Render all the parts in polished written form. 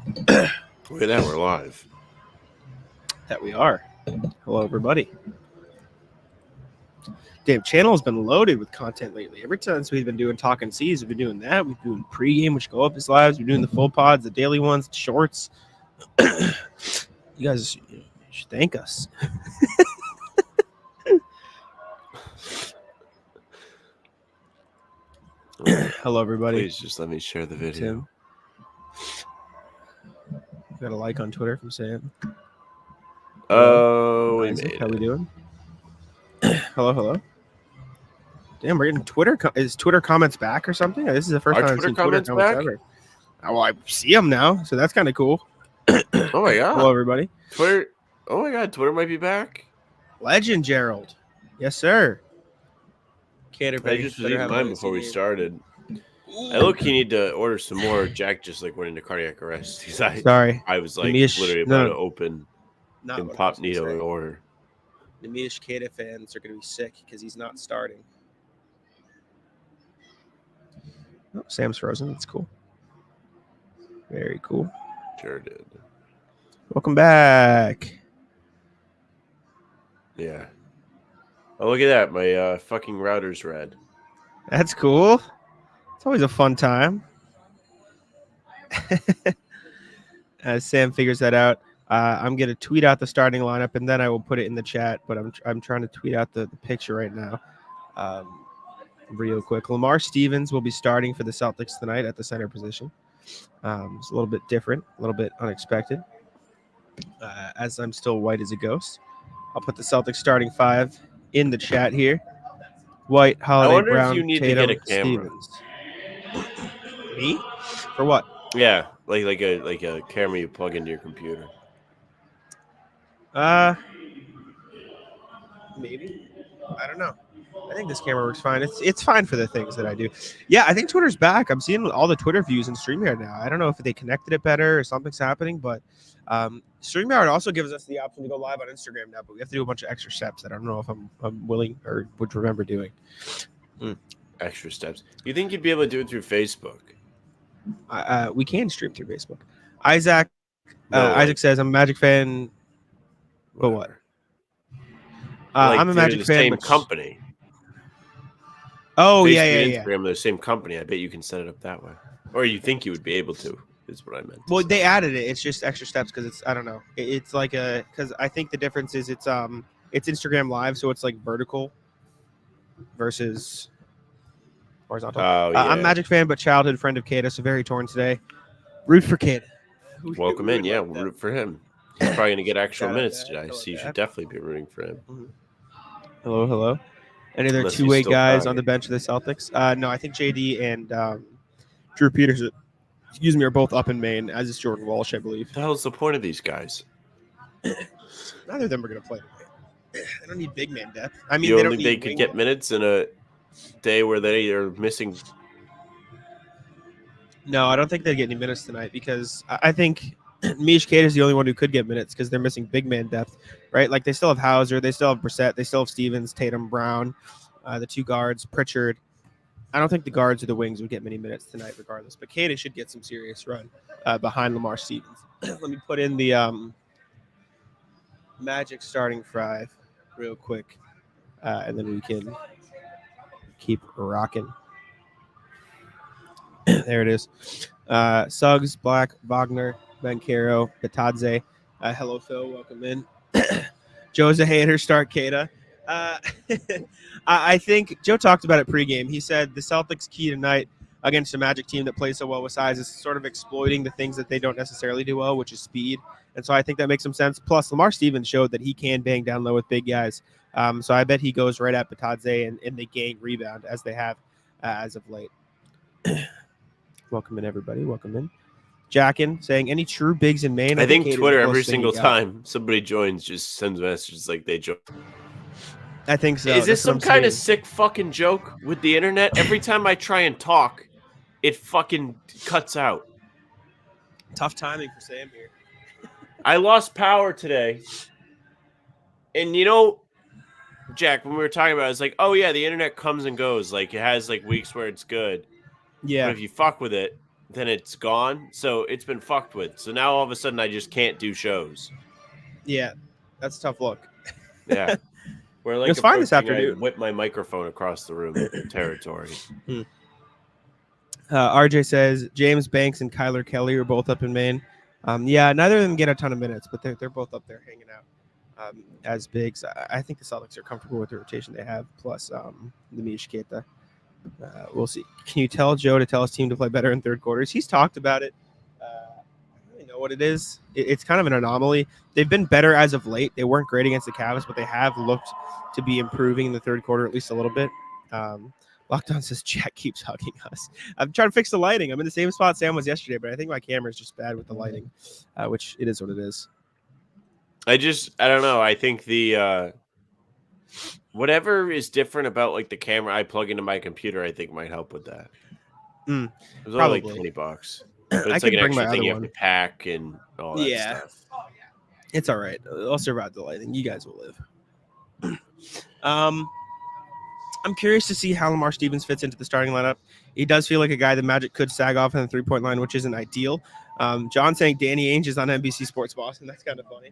Look at that, we're live. That we are. Hello, everybody. Damn, channel has been loaded with content lately. Ever since we've been doing Talking C's, we've been doing that. We've been doing pregame, which go up as lives. We're doing the full pods, the daily ones, the shorts. You guys should thank us. Hello, everybody. Please just let me share the video. Tim. Got a like on Twitter from Sam. Oh, we Isaac, made how it. we doing? Hello. Damn, we're getting Twitter. Is Twitter comments back or something? This is the first Are time I've Twitter seen Twitter comments comments back? ever. Well, I see them now, so that's kind of cool. Oh my god. Hello, everybody. Twitter. Oh my god, Twitter might be back. Legend Gerald. Yes, sir. I just was eating mine before we started. I look-key need to order some more. Jack just like went into cardiac arrest. Sorry. I was like Nemish- literally no, about to open Not and what I pop was gonna Nito say. and order. The Mish Kada fans are going to be sick because he's not starting. Oh, Sam's frozen. That's cool. Very cool. Sure did. Welcome back. Yeah. Oh, look at that. My fucking router's red. That's cool. It's always a fun time. As Sam figures that out, I'm going to tweet out the starting lineup, and then I will put it in the chat, but I'm trying to tweet out the picture right now. Real quick. Lamar Stevens will be starting for the Celtics tonight at the center position. It's a little bit different, a little bit unexpected. As I'm still white as a ghost, I'll put the Celtics starting five in the chat here. White, Holiday, I wonder Brown, if you need Tatum, to get a camera. Stevens. Me? For what? Yeah, like a camera you plug into your computer. Maybe. I don't know. I think this camera works fine. It's fine for the things that I do. Yeah, I think Twitter's back. I'm seeing all the Twitter views in StreamYard now. I don't know if they connected it better or something's happening, but StreamYard also gives us the option to go live on Instagram now, but we have to do a bunch of extra steps that I don't know if I'm willing or would remember doing. Extra steps. You think you'd be able to do it through Facebook? We can stream through Facebook. Isaac says, I'm a Magic fan. But what? I'm a Magic the fan. Same company. Oh, Facebook yeah. and Instagram are the same company. I bet you can set it up that way. Or you think you would be able to, is what I meant. Well, they added it. It's just extra steps because it's, I don't know. It's like because I think the difference is it's Instagram Live, so it's like vertical versus horizontal. Oh, yeah. I'm a Magic fan, but childhood friend of Kada, so very torn today. Root for Kada. Welcome in. Yeah, we'll root for him. He's probably going to get actual minutes today, Shout out so you that. should definitely be rooting for him. Hello. Any other Unless he's two-way still guys dying. on the bench of the Celtics? No, I think JD and Drew Peterson, are both up in Maine, as is Jordan Walsh, I believe. What the hell's the point of these guys? Neither of them are going to play. They don't need big man depth. I mean, You only they could get minutes in a day where they are missing. No, I don't think they'd get any minutes tonight because I think Mish Kate is the only one who could get minutes because they're missing big man depth, right? Like they still have Hauser, they still have Brissett, they still have Stevens, Tatum, Brown, the two guards, Pritchard. I don't think the guards or the wings would get many minutes tonight regardless, but Kate should get some serious run behind Lamar Stevens. Let me put in the Magic starting five real quick, and then we can keep rocking. There it is. Suggs, Black, Wagner, Banchero, Batadze. Hello, Phil. Welcome in. Joe's a hater. Start Kada. I think Joe talked about it pregame. He said the Celtics' key tonight against a Magic team that plays so well with size is sort of exploiting the things that they don't necessarily do well, which is speed. And so I think that makes some sense. Plus, Lamar Stevens showed that he can bang down low with big guys. So I bet he goes right at Batadze and they gang rebound as they have as of late. Welcome in, everybody. Welcome in. Jackin saying, any true bigs in Maine? I think Twitter every single time somebody joins just sends messages like they join. I think so. Is this some kind of sick fucking joke with the internet? Every time I try and talk, it fucking cuts out. Tough timing for Sam here. I lost power today. And you know, Jack, when we were talking about it, it's like, oh yeah, the internet comes and goes. Like it has like weeks where it's good. Yeah. But if you fuck with it, then it's gone. So it's been fucked with. So now all of a sudden I just can't do shows. Yeah, that's a tough look. Yeah. We're like it's fine this approaching, I afternoon. whip my microphone across the room territory. RJ says James Banks and Kyler Kelly are both up in Maine. Yeah, neither of them get a ton of minutes, but they're both up there hanging out as bigs. I think the Celtics are comfortable with the rotation they have, plus the Mishketa. We'll see. Can you tell Joe to tell his team to play better in third quarters? He's talked about it. I don't really know what it is. It's kind of an anomaly. They've been better as of late. They weren't great against the Cavs, but they have looked to be improving in the third quarter at least a little bit. Lockdown says Jack keeps hugging us. I'm trying to fix the lighting. I'm in the same spot Sam was yesterday, but I think my camera is just bad with the lighting, which it is what it is. I don't know. I think the whatever is different about like the camera I plug into my computer, I think might help with that. It was only like $20, but it's like an extra thing you have to pack and all that stuff. It's all right. I'll survive the lighting. You guys will live. I'm curious to see how Lamar Stevens fits into the starting lineup. He does feel like a guy the Magic could sag off in the three-point line, which isn't ideal. John saying Danny Ainge is on NBC Sports Boston. That's kind of funny.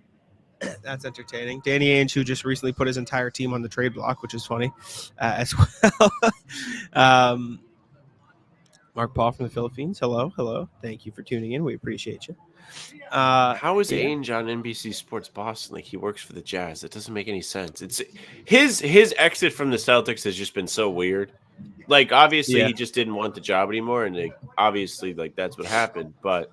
That's entertaining. Danny Ainge, who just recently put his entire team on the trade block, which is funny as well. Mark Paul from the Philippines. Hello. Thank you for tuning in. We appreciate you. How is Ainge on NBC Sports Boston? Like he works for the Jazz. That doesn't make any sense. It's his exit from the Celtics has just been so weird. Like obviously he just didn't want the job anymore, and obviously like that's what happened. But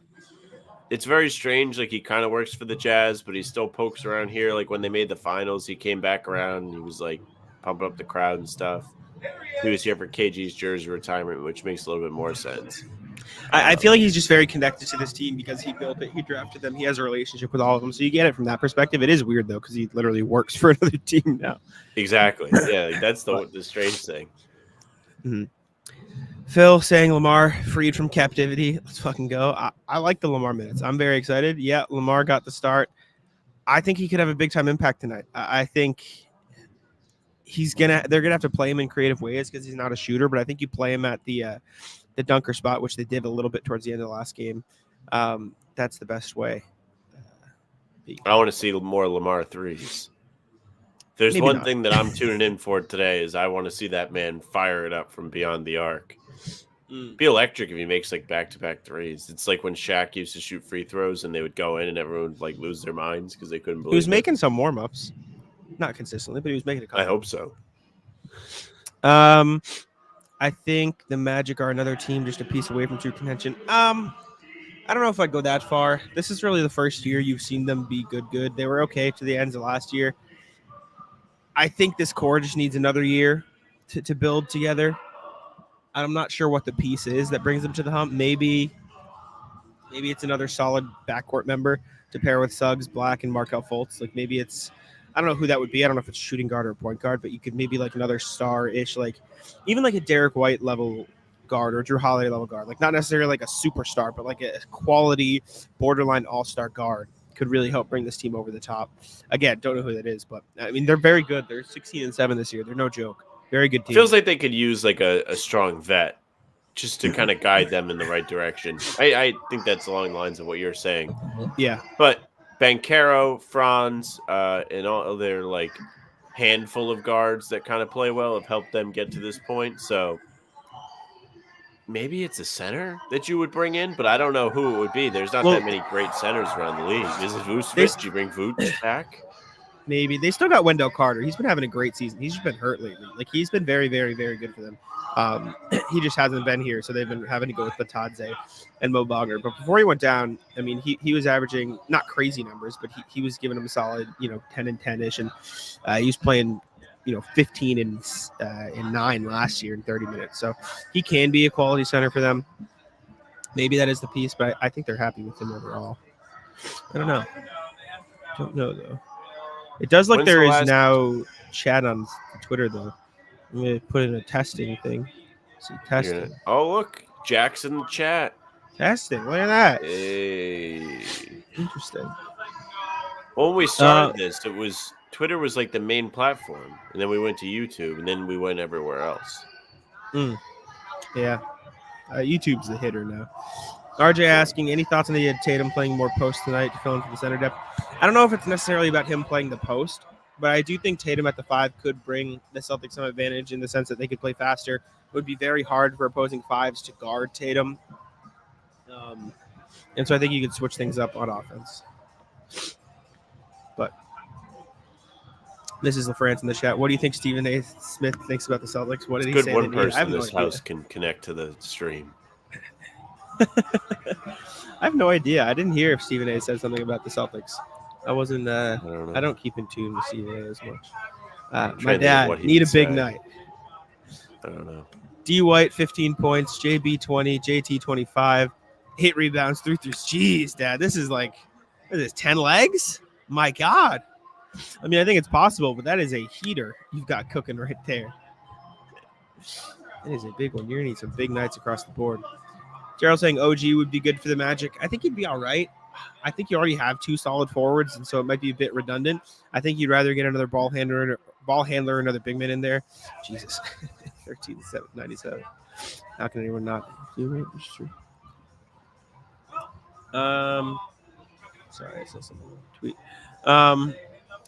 it's very strange. Like he kind of works for the Jazz, but he still pokes around here. Like when they made the finals, he came back around and he was like pumping up the crowd and stuff. He was here for KG's jersey retirement, which makes a little bit more sense. I feel like he's just very connected to this team because he built it. He drafted them. He has a relationship with all of them. So you get it from that perspective. It is weird, though, because he literally works for another team now. Exactly. Yeah, like that's the strange thing. Mm-hmm. Phil saying Lamar freed from captivity. Let's fucking go. I like the Lamar minutes. I'm very excited. Yeah, Lamar got the start. I think he could have a big-time impact tonight. I think they're gonna have to play him in creative ways because he's not a shooter, but I think you play him at the dunker spot, which they did a little bit towards the end of the last game. That's the best way. I want to see more Lamar threes. There's one thing that I'm tuning in for today is I want to see that man fire it up from beyond the arc. Be electric if he makes like back-to-back threes. It's like when Shaq used to shoot free throws and they would go in and everyone would like lose their minds because they couldn't believe it. He was making some warm-ups. Not consistently, but he was making a couple. I hope so. I think the Magic are another team just a piece away from true contention. I don't know if I'd go that far. This is really the first year you've seen them be good. They were okay to the ends of last year. I think this core just needs another year to build together. I'm not sure what the piece is that brings them to the hump. Maybe it's another solid backcourt member to pair with Suggs, Black, and Markelle Fultz. Like maybe it's, I don't know who that would be. I don't know if it's shooting guard or point guard, but you could maybe like another star-ish, like even like a Derrick White level guard or Jrue Holiday level guard. Like not necessarily like a superstar, but like a quality borderline all-star guard could really help bring this team over the top. Again, don't know who that is, but I mean, they're very good. They're 16-7 this year. They're no joke. Very good team. Feels like they could use like a strong vet just to kind of guide them in the right direction. I think that's along the lines of what you're saying. Yeah. But Banchero, Franz, and all their like handful of guards that kind of play well have helped them get to this point. So maybe it's a center that you would bring in, but I don't know who it would be. There's not that many great centers around the league. Is it Vucevic? Do you bring Vucevic back? Maybe. They still got Wendell Carter. He's been having a great season. He's just been hurt lately. Like he's been very, very, very good for them. He just hasn't been here, so they've been having to go with Batadze and Mo Wagner. But before he went down, I mean, he was averaging not crazy numbers, but he was giving them a solid, 10 and 10-ish, and he was playing, 15 and 9 last year in 30 minutes. So he can be a quality center for them. Maybe that is the piece, but I think they're happy with him overall. I don't know. Don't know though. It does look there is now chat on Twitter though. I'm gonna put in a testing thing. See testing. Oh look, Jack's in the chat. Testing. Look at that. Hey. Interesting. When we started this, Twitter was like the main platform, and then we went to YouTube, and then we went everywhere else. Yeah. YouTube's the hitter now. RJ asking, any thoughts on the Tatum playing more post tonight to fill in for the center depth? I don't know if it's necessarily about him playing the post, but I do think Tatum at the 5 could bring the Celtics some advantage in the sense that they could play faster. It would be very hard for opposing 5s to guard Tatum. And so I think you could switch things up on offense. But this is Franz in the chat. What do you think Stephen A. Smith thinks about the Celtics? What did he Good say? one I have person in no this idea. house can connect to the stream. I have no idea. I didn't hear if Stephen A. said something about the Celtics. I wasn't. I don't know. I don't keep in tune with Stephen A. as much. My trying to think of dad what he need a would big say. night. I don't know. D White 15 points, JB 20, JT 25, 8 rebounds, 3 threes. Jeez, Dad, this is like, what is this, 10 legs? My God. I mean, I think it's possible, but that is a heater you've got cooking right there. That is a big one. You're gonna need some big nights across the board. Gerald saying OG would be good for the Magic. I think he'd be all right. I think you already have 2 solid forwards, and so it might be a bit redundant. I think you'd rather get another ball handler, another big man in there. Jesus. 13-97. How can anyone not do it? It's true. Sorry, I saw something in the tweet.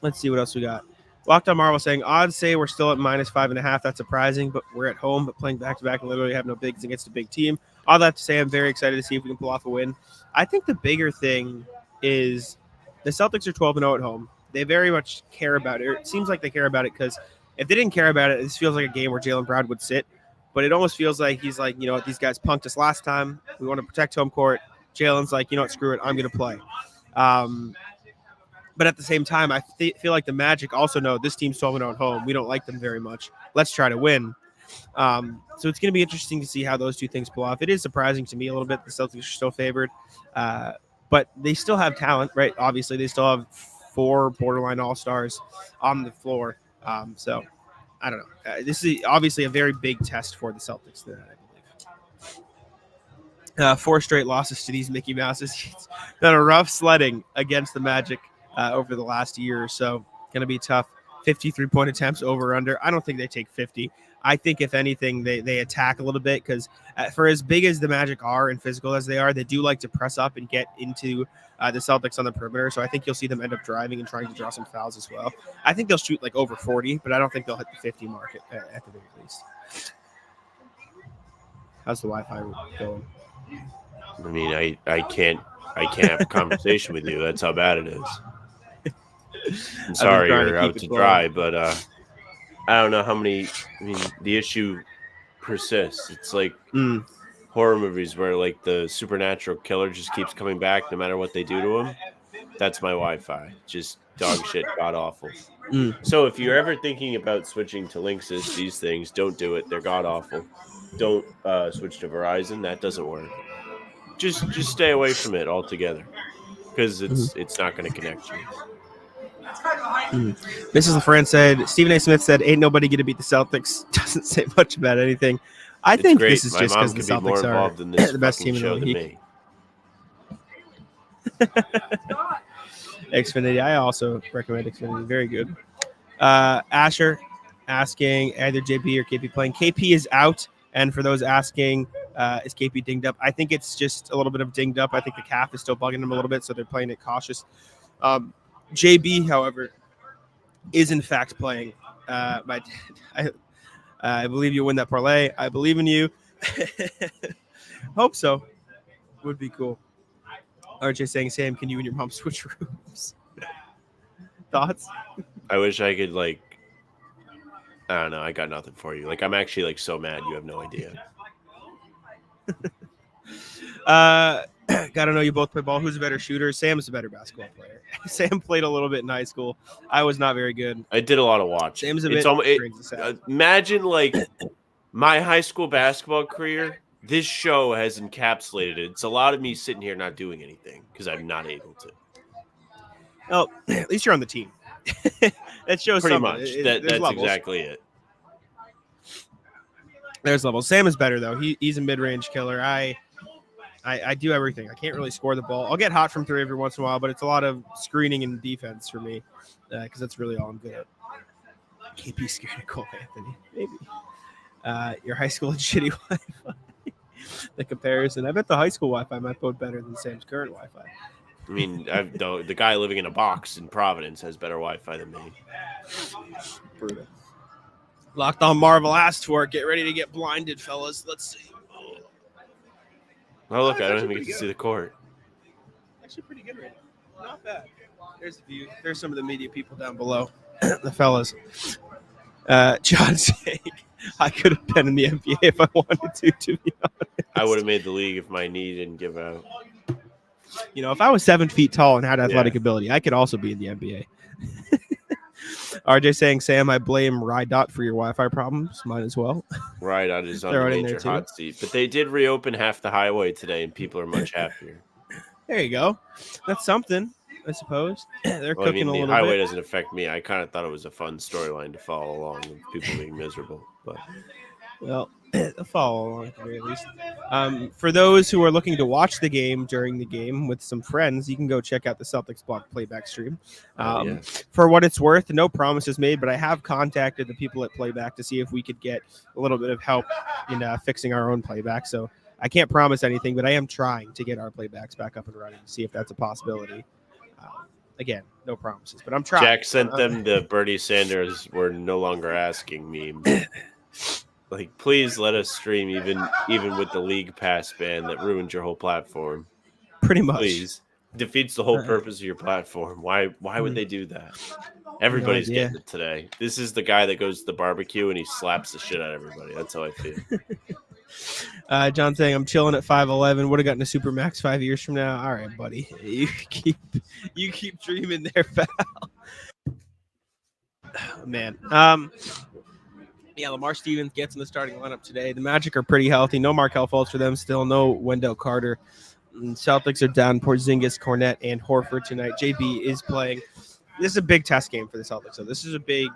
Let's see what else we got. Locked on Marvel saying odds say we're still at -5.5. That's surprising, but we're at home, but playing back to back and literally have no bigs against a big team. All that to say, I'm very excited to see if we can pull off a win. I think the bigger thing is the Celtics are 12-0 at home. They very much care about it. It seems like they care about it because if they didn't care about it, this feels like a game where Jaylen Brown would sit. But it almost feels like he's like, you know what, these guys punked us last time. We want to protect home court. Jaylen's like, you know what, screw it, I'm going to play. But at the same time, I feel like the Magic also know this team's 12-0 at home. We don't like them very much. Let's try to win. So it's going to be interesting to see how those two things pull off. It is surprising to me a little bit. The Celtics are still favored, but they still have talent, right? Obviously, they still have 4 borderline all-stars on the floor. So I don't know. This is obviously a very big test for the Celtics tonight, I believe. 4 straight losses to these Mickey Mouses. It's been a rough sledding against the Magic over the last year or so. Going to be tough. 53-point attempts over under. I don't think they take 50. I think if anything, they attack a little bit because for as big as the Magic are and physical as they are, they do like to press up and get into the Celtics on the perimeter. So I think you'll see them end up driving and trying to draw some fouls as well. I think they'll shoot like over 40, but I don't think they'll hit the 50 mark at the very least. How's the Wi-Fi going? I mean, I can't have a conversation with you. That's how bad it is. I'm sorry you're out to dry, but I don't know how many. I mean, the issue persists. It's like horror movies where like the supernatural killer just keeps coming back no matter what they do to him. That's my Wi-Fi. Just dog shit, god awful. So if you're ever thinking about switching to Linksys, these things, don't do it. They're god awful. Don't switch to Verizon. That doesn't work. Just stay away from it altogether because it's not going to connect you. Mrs. LaFrance said, Stephen A. Smith said, ain't nobody going to beat the Celtics. Doesn't say much about anything. I think this is just because the Celtics are the best team in the league. Xfinity. I also recommend Xfinity. Very good. Asher asking either JP or KP playing. KP is out. And for those asking, is KP dinged up? I think it's just a little bit of dinged up. I think the calf is still bugging him a little bit, so they're playing it cautious. JB, however, is in fact playing. I believe you'll win that parlay. I believe in you. Hope so. Would be cool. RJ saying, Sam, can you and your mom switch rooms? Thoughts? I wish I could, like, I don't know. I got nothing for you. Like, I'm actually, like, so mad you have no idea. Gotta know you both play ball. Who's a better shooter? Sam's a better basketball player. Sam played a little bit in high school. I was not very good. I did a lot of watching. Sam's a bit. Imagine, like, my high school basketball career. This show has encapsulated it. It's a lot of me sitting here not doing anything because I'm not able to. Oh, at least you're on the team. That shows pretty something. Much. That's levels. Exactly it. There's levels. Sam is better though. He's a mid-range killer. I do everything. I can't really score the ball. I'll get hot from 3 every once in a while, but it's a lot of screening and defense for me because that's really all I'm good at. KP scared of Cole Anthony. Maybe. Your high school had shitty Wi-Fi. the comparison. I bet the high school Wi-Fi might bode better than Sam's current Wi-Fi. I mean, the guy living in a box in Providence has better Wi-Fi than me. Brutal. Locked on Marvel asked for it. Get ready to get blinded, fellas. Let's see. Oh, look, I don't even get to see the court. Actually pretty good right now. Not bad. There's the view. There's some of the media people down below. The fellas. John saying, I could have been in the NBA if I wanted to be honest. I would have made the league if my knee didn't give out. You know, if I was 7 feet tall and had athletic ability, I could also be in the NBA. RJ saying, Sam, I blame Rydot for your Wi-Fi problems. Mine as well. Rydot is on the major hot seat. But they did reopen half the highway today, and people are much happier. There you go. That's something, I suppose. They're cooking a little bit. The highway doesn't affect me. I kind of thought it was a fun storyline to follow along with people being miserable. But well, follow along at the very least. For those who are looking to watch the game during the game with some friends, you can go check out the Celtics blog playback stream. For what it's worth, no promises made, but I have contacted the people at Playback to see if we could get a little bit of help in fixing our own playback. So I can't promise anything, but I am trying to get our playbacks back up and running to see if that's a possibility. Again, no promises, but I'm trying. Jack sent them the Bernie Sanders "we're no longer asking" meme. Like, please let us stream even with the league pass ban that ruined your whole platform. Pretty much. Please. Defeats the whole purpose of your platform. Why would they do that? Everybody's getting it today. This is the guy that goes to the barbecue and he slaps the shit out of everybody. That's how I feel. John saying, I'm chilling at 5'11". Would have gotten a super max 5 years from now. All right, buddy. You keep dreaming there, pal. Man. Yeah, Lamar Stevens gets in the starting lineup today. The Magic are pretty healthy. No Markelle Fultz for them still. No Wendell Carter. And Celtics are down Porzingis, Cornette, and Horford tonight. JB is playing. This is a big test game for the Celtics. So this is a big,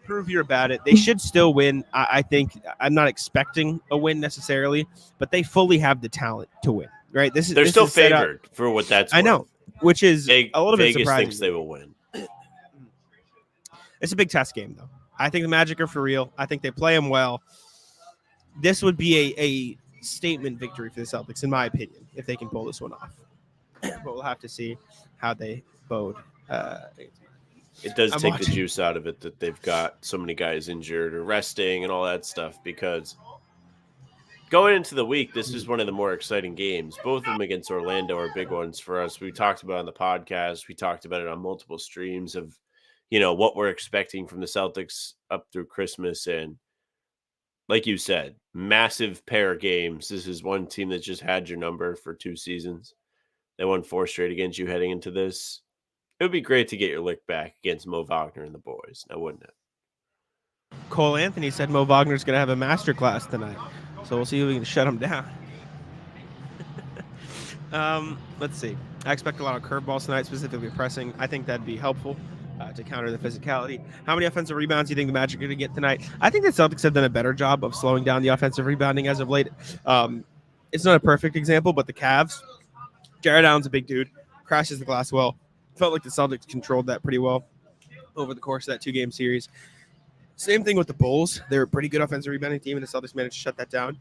prove you're about it. They should still win. I think I'm not expecting a win necessarily, but they fully have the talent to win, right? They're still favored for what that's worth. I know, which is a little bit surprising. Vegas thinks they will win. It's a big test game, though. I think the Magic are for real. I think they play them well. This would be a statement victory for the Celtics, in my opinion, if they can pull this one off. But we'll have to see how they bode. It does take the juice out of it that they've got so many guys injured or resting and all that stuff, because going into the week, this is one of the more exciting games. Both of them against Orlando are big ones for us. We talked about it on the podcast. We talked about it on multiple streams of what we're expecting from the Celtics up through Christmas. And like you said, massive pair of games. This is one team that just had your number for 2 seasons. They won 4 straight against you heading into this. It would be great to get your lick back against Mo Wagner and the boys, now wouldn't it? Cole Anthony said Mo Wagner's going to have a masterclass tonight. So we'll see if we can shut him down. Let's see. I expect a lot of curveballs tonight, specifically pressing. I think that'd be helpful. To counter the physicality. How many offensive rebounds do you think the Magic are going to get tonight? I think the Celtics have done a better job of slowing down the offensive rebounding as of late. It's not a perfect example, but the Cavs, Jared Allen's a big dude, crashes the glass well. Felt like the Celtics controlled that pretty well over the course of that 2-game series. Same thing with the Bulls. They're a pretty good offensive rebounding team, and the Celtics managed to shut that down.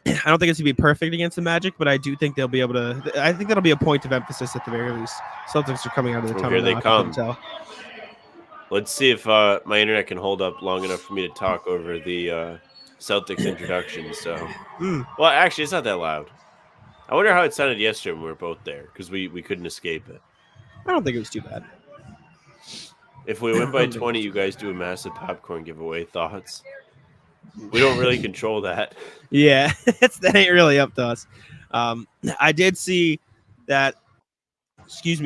I don't think it's going to be perfect against the Magic, but I do think they'll be able to. I think that'll be a point of emphasis at the very least. Celtics are coming out of the tunnel. Here they come. Let's see if my internet can hold up long enough for me to talk over the Celtics introduction. So, well, actually, it's not that loud. I wonder how it sounded yesterday when we were both there, because we couldn't escape it. I don't think it was too bad. If we win by 20, you guys do a massive popcorn giveaway. Thoughts? We don't really control that. Yeah, that ain't really up to us. I did see that,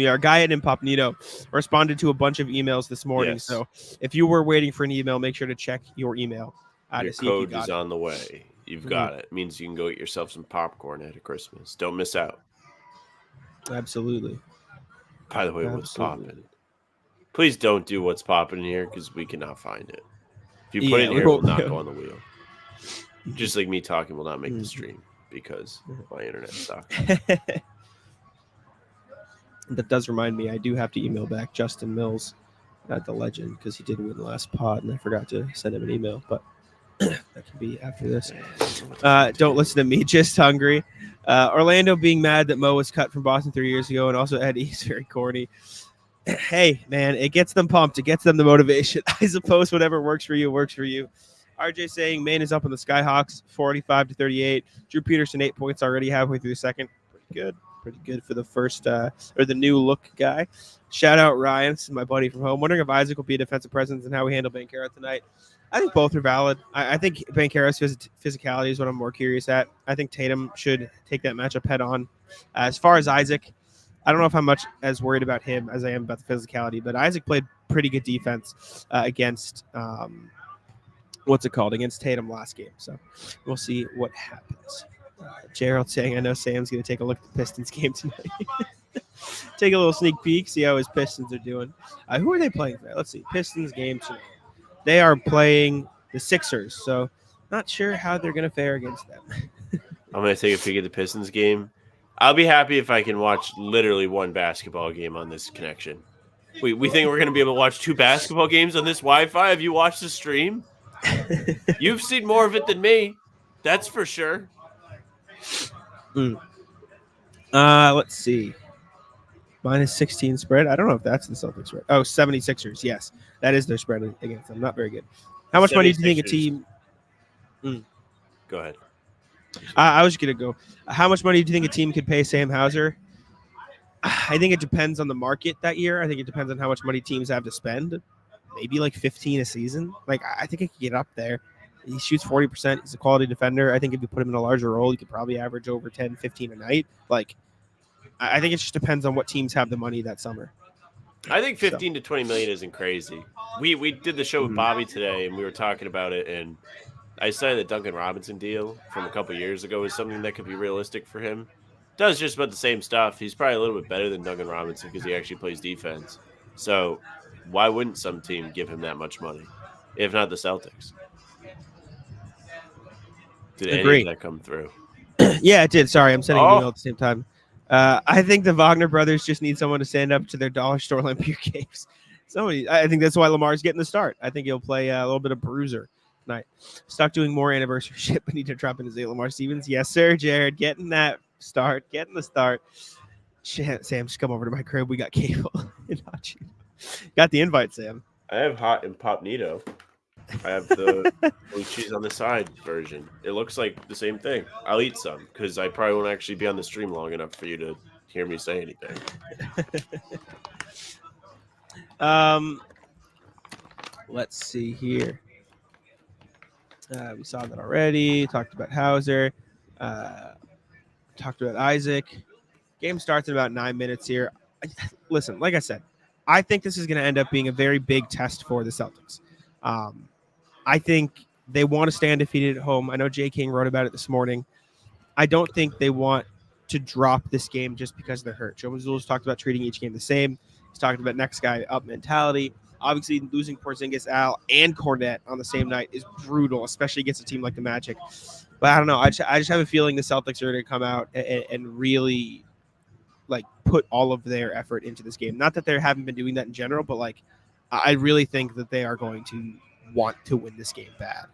our guy at Incognito responded to a bunch of emails this morning. Yes. So if you were waiting for an email, make sure to check your email. Your code is on the way. You've got it. It means you can go get yourself some popcorn at Christmas. Don't miss out. Absolutely. By the way, what's popping? Please don't do what's popping here, because we cannot find it. If you put it here, it will not go on the wheel. Just like me talking will not make the stream because my internet sucks. That does remind me, I do have to email back Justin Mills at the Legend, because he did win the last pod, and I forgot to send him an email. But That can be after this. Don't listen to me. Just hungry. Orlando being mad that Mo was cut from Boston 3 years ago, and also Eddie's very corny. Hey, man, it gets them pumped. It gets them the motivation. I suppose whatever works for you works for you. RJ saying Maine is up on the Skyhawks, 45-38. Drew Peterson, 8 points already halfway through the second. Pretty good for the first or the new look guy. Shout out Ryan, this is my buddy from home. Wondering if Isaac will be a defensive presence and how we handle Banchero tonight. I think both are valid. I think Banchero's physicality is what I'm more curious at. I think Tatum should take that matchup head on. As far as Isaac, I don't know if I'm much as worried about him as I am about the physicality, but Isaac played pretty good defense against against Tatum last game. So we'll see what happens. Gerald saying, I know Sam's going to take a look at the Pistons game tonight. Take a little sneak peek, see how his Pistons are doing. Who are they playing for? Let's see. Pistons game tonight. They are playing the Sixers, so not sure how they're going to fare against them. I'm going to take a peek at the Pistons game. I'll be happy if I can watch literally one basketball game on this connection. We think we're going to be able to watch 2 basketball games on this Wi-Fi? Have you watched the stream? You've seen more of it than me. That's for sure. Let's see. -16 spread. I don't know if that's the Celtics spread. Oh, 76ers. Yes, that is their spread against them. Not very good. How much money do you think a team... Go ahead. I was going to go. How much money do you think a team could pay Sam Hauser? I think it depends on the market that year. I think it depends on how much money teams have to spend. Maybe like 15 a season. Like, I think it could get up there. He shoots 40%. He's a quality defender. I think if you put him in a larger role, he could probably average over 10, 15 a night. Like, I think it just depends on what teams have the money that summer. I think 15 to 20 million isn't crazy. We did the show with Bobby today, and we were talking about it, and I said the Duncan Robinson deal from a couple years ago is something that could be realistic for him. Does just about the same stuff. He's probably a little bit better than Duncan Robinson because he actually plays defense. So why wouldn't some team give him that much money, if not the Celtics? Did any of that come through? Yeah, it did. Sorry, I'm sending an email at the same time. I think the Wagner brothers just need someone to stand up to their dollar store Lampier games. I think that's why Lamar's getting the start. I think he'll play a little bit of bruiser tonight. Stop doing more anniversary shit. We need to drop in his Lamar Stevens. Yes, sir, Jared. Getting the start. Shit, Sam, just come over to my crib. We got cable. Got the invite, Sam. I have hot and pop Nito. I have the blue cheese on the side version. It looks like the same thing. I'll eat some because I probably won't actually be on the stream long enough for you to hear me say anything. Let's see here. We saw that already. Talked about Hauser. Talked about Isaac. Game starts in about 9 minutes here. Listen, like I said, I think this is going to end up being a very big test for the Celtics. I think they want to stay undefeated at home. I know Jay King wrote about it this morning. I don't think they want to drop this game just because they're hurt. Joe Mazzulla's talked about treating each game the same. He's talked about next guy up mentality. Obviously, losing Porzingis, Al, and Cornette on the same night is brutal, especially against a team like the Magic. But I don't know. I just have a feeling the Celtics are going to come out and really like put all of their effort into this game. Not that they haven't been doing that in general, but like I really think that they are going to want to win this game bad.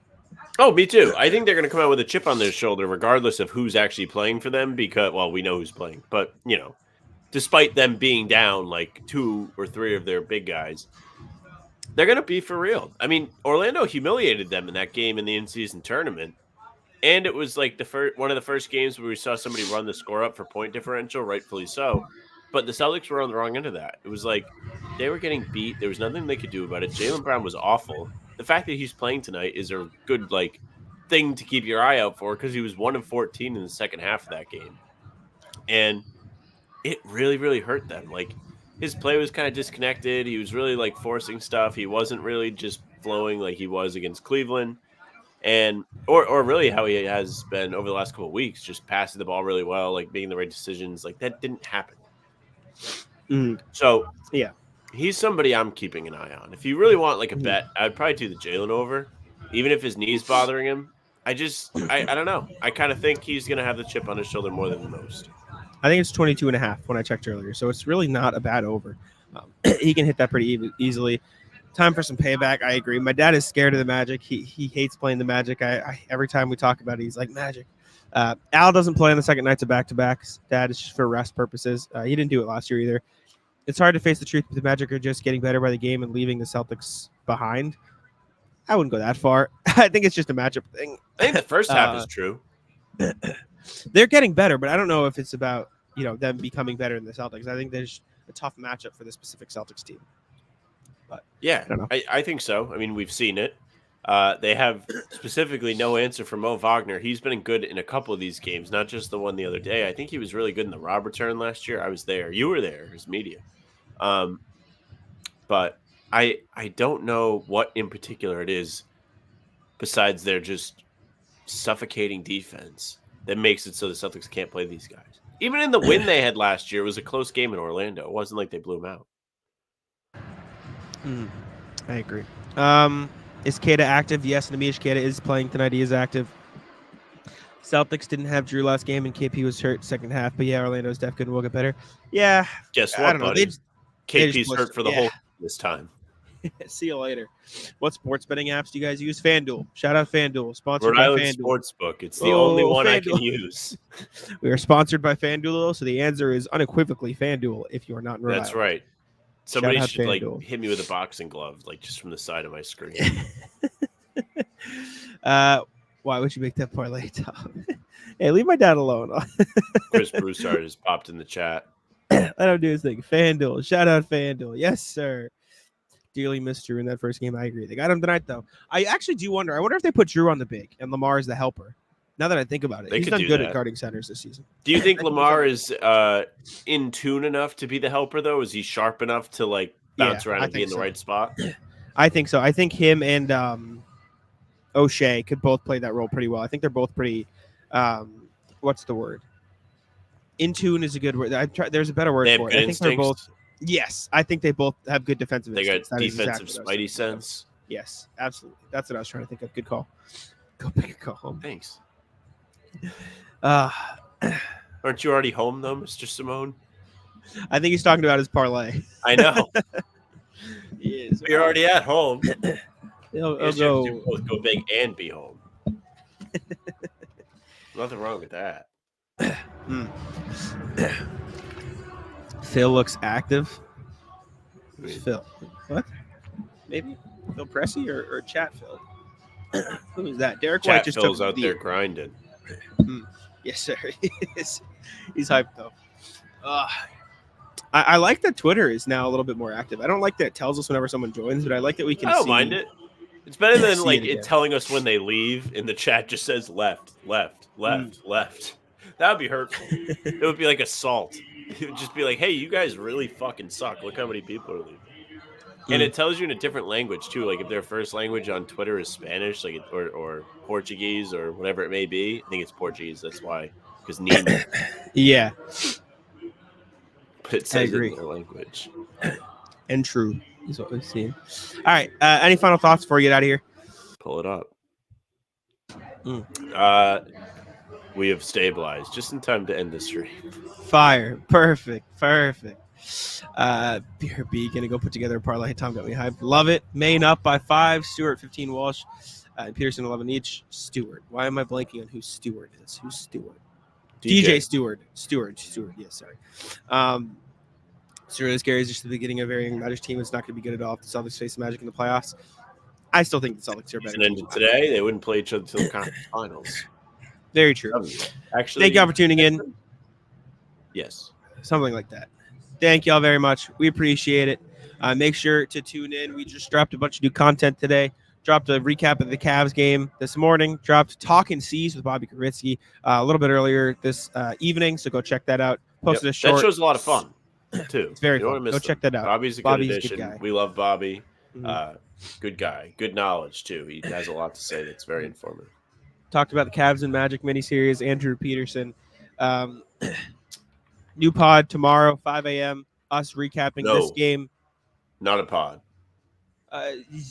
Oh, me too. I think they're going to come out with a chip on their shoulder, regardless of who's actually playing for them, because, well, we know who's playing. But, you know, despite them being down like 2 or 3 of their big guys, they're going to be for real. I mean, Orlando humiliated them in that game in the in-season tournament. And it was like one of the first games where we saw somebody run the score up for point differential, rightfully so. But the Celtics were on the wrong end of that. It was like they were getting beat. There was nothing they could do about it. Jaylen Brown was awful. The fact that he's playing tonight is a good thing to keep your eye out for because he was 1 of 14 in the second half of that game. And it really, really hurt them. Like, his play was kind of disconnected. He was really forcing stuff. He wasn't really just flowing like he was against Cleveland. And or really how he has been over the last couple of weeks, just passing the ball really well, making the right decisions. That didn't happen. So yeah, he's somebody I'm keeping an eye on. If you really want a bet, I'd probably do the Jaylen over, even if his knee's bothering him. I don't know. I kind of think he's going to have the chip on his shoulder more than most. I think it's 22.5 when I checked earlier, so it's really not a bad over. He can hit that pretty easily. Time for some payback. I agree. My dad is scared of the Magic. He hates playing the Magic. I every time we talk about it, he's like, Magic. Al doesn't play on the second nights of back-to-backs. Dad is just for rest purposes. He didn't do it last year either. It's hard to face the truth, but the Magic are just getting better by the game and leaving the Celtics behind. I wouldn't go that far. I think it's just a matchup thing. I think the first half is true. They're getting better, but I don't know if it's about them becoming better than the Celtics. I think there's a tough matchup for the specific Celtics team. But yeah, I don't know. I think so. I mean, we've seen it. They have specifically no answer for Mo Wagner. He's been good in a couple of these games, not just the one the other day. I think he was really good in the Rob return last year. I was there. You were there as media. But I don't know what in particular it is besides their just suffocating defense that makes it so the Celtics can't play these guys. Even in the win they had last year, it was a close game in Orlando. It wasn't like they blew them out. I agree. Is Keita active? Yes, Namish Keita is playing tonight. He is active. Celtics didn't have Jrue last game, and KP was hurt second half. But yeah, Orlando's def good and will get better. Yeah. Guess what, I don't know. buddy? KP's hurt for the whole this time. See you later. What sports betting apps do you guys use? FanDuel. Shout out FanDuel. Sponsored Rhode by Island FanDuel. Sportsbook. It's the only one FanDuel. I can use. We are sponsored by FanDuel, so the answer is unequivocally FanDuel if you are not in Rhode Island. That's right. Somebody Shout out should FanDuel. hit me with a boxing glove, just from the side of my screen. Why would you make that parlay, Tom? Hey, leave my dad alone. Chris Broussard has popped in the chat. Let him do his thing. FanDuel. Shout out FanDuel. Yes, sir. Dearly missed Jrue in that first game. I agree. They got him tonight, though. I actually do wonder. I wonder if they put Jrue on the big and Lamar is the helper. Now that I think about it, he's done good at guarding centers this season. Do you think Lamar is in tune enough to be the helper, though? Is he sharp enough to bounce around and be in the right spot? I think so. I think him and O'Shea could both play that role pretty well. I think they're both pretty. What's the word? In tune is a good word. There's a better word for it. I think they're both. Yes, I think they both have good defensive instincts. They got defensive spidey sense. Yes, absolutely. That's what I was trying to think of. Good call. Go big, go home. Thanks. Aren't you already home, though, Mr. Simone? I think he's talking about his parlay. I know. He is. You're already at home. He'll go both go big and be home. Nothing wrong with that. Phil looks active. Wait. Phil. What? Maybe Phil Pressey or Chat Phil? Who is that? Derrick White just Phil's took out there grinding. Yes, sir. He's hyped, though. I like that Twitter is now a little bit more active. I don't like that it tells us whenever someone joins, but I like that we can see. I don't mind it. It's better than it telling us when they leave and the chat just says left. That would be hurtful. It would be like assault. It would just be like, hey, you guys really fucking suck. Look how many people are leaving. And it tells you in a different language, too. Like, if their first language on Twitter is Spanish, or Portuguese, or whatever it may be. I think it's Portuguese. That's why. Because Nemo. Yeah. But it says it in their language. And true is what we've seen. All right. Any final thoughts before we get out of here? Pull it up. We have stabilized just in time to end the stream. Fire. Perfect. Beer B gonna go put together a parlay. Tom got me hyped. Love it. Maine up by 5. Stewart 15. Walsh and Peterson 11 each. Stewart. Why am I blanking on who Stewart is? Who's Stewart? DJ Stewart. Stewart. Yes, sorry. Stewart is scary. Is just the beginning of a very young Magic team. It's not going to be good at all if the Celtics face the Magic in the playoffs. I still think the Celtics are better. And today they wouldn't play each other until the conference finals. Very true. Actually, thank y'all for tuning in. Yes. Something like that. Thank y'all very much. We appreciate it. Make sure to tune in. We just dropped a bunch of new content today. Dropped a recap of the Cavs game this morning. Dropped Talking C's with Bobby Kuritsky a little bit earlier this evening. So go check that out. Posted a short. That show's a lot of fun, too. It's very fun. Go check that out. Bobby's a good addition. Good guy. We love Bobby. Mm-hmm. Good guy. Good knowledge, too. He has a lot to say that's very informative. Talked about the Cavs and Magic miniseries. Andrew Peterson. New pod tomorrow, 5 a.m. Us recapping this game. Not a pod.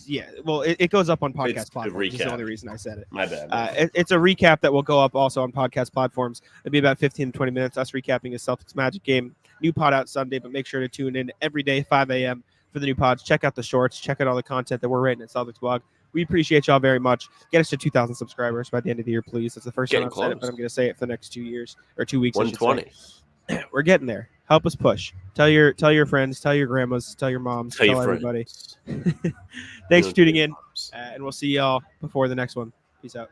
Yeah, well, it goes up on podcast platforms. That's the only reason I said it. My bad. It's a recap that will go up also on podcast platforms. It'll be about 15 to 20 minutes. Us recapping a Celtics Magic game. New pod out Sunday, but make sure to tune in every day, 5 a.m. for the new pods. Check out the shorts. Check out all the content that we're writing at Celtics Blog. We appreciate y'all very much. Get us to 2,000 subscribers by the end of the year, please. That's the first time I've said it, but I'm going to say it for the next 2 years or 2 weeks. 120. We're getting there. Help us push. Tell your friends, tell your grandmas, tell your moms, tell everybody. Thanks for tuning in, and we'll see y'all before the next one. Peace out.